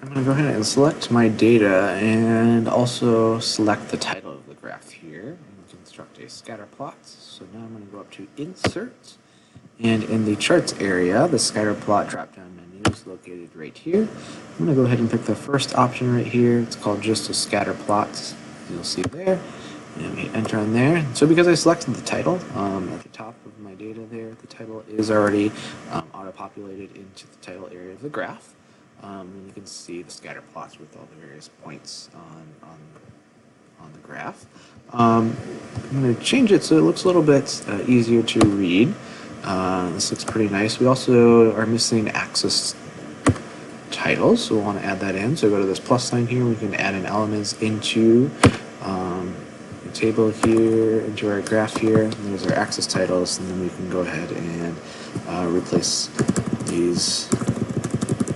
I'm going to go ahead and select my data and also select the title of the graph here and construct a scatter plot. So now I'm going to go up to Insert, and in the Charts area, the scatter plot drop-down menu is located right here. I'm going to go ahead and pick the first option right here. It's called just a scatter plot. You'll see there. And hit enter on there. So because I selected the title at the top of my data there, the title is already auto-populated into the title area of the graph. And you can see the scatter plots with all the various points on the graph. I'm going to change it so it looks a little bit easier to read. This looks pretty nice. We also are missing axis titles, so we'll want to add that in. So go to this plus sign here. We can add in elements into the table here, into our graph here. And there's our axis titles, and then we can go ahead and replace these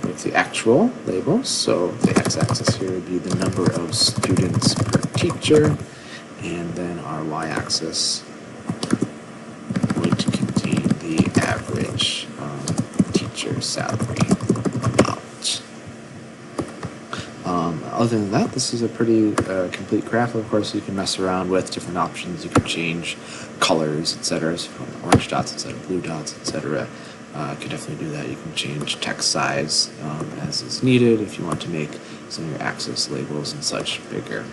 with the actual labels. So the x-axis here would be the number of students per teacher, and then our y-axis would contain the average teacher salary amount. Other than that, this is a pretty complete graph. Of course, you can mess around with different options. You can change colors, etc. So if you want orange dots instead of blue dots, etc. You can definitely do that. You can change text size as is needed if you want to make some of your axis labels and such bigger.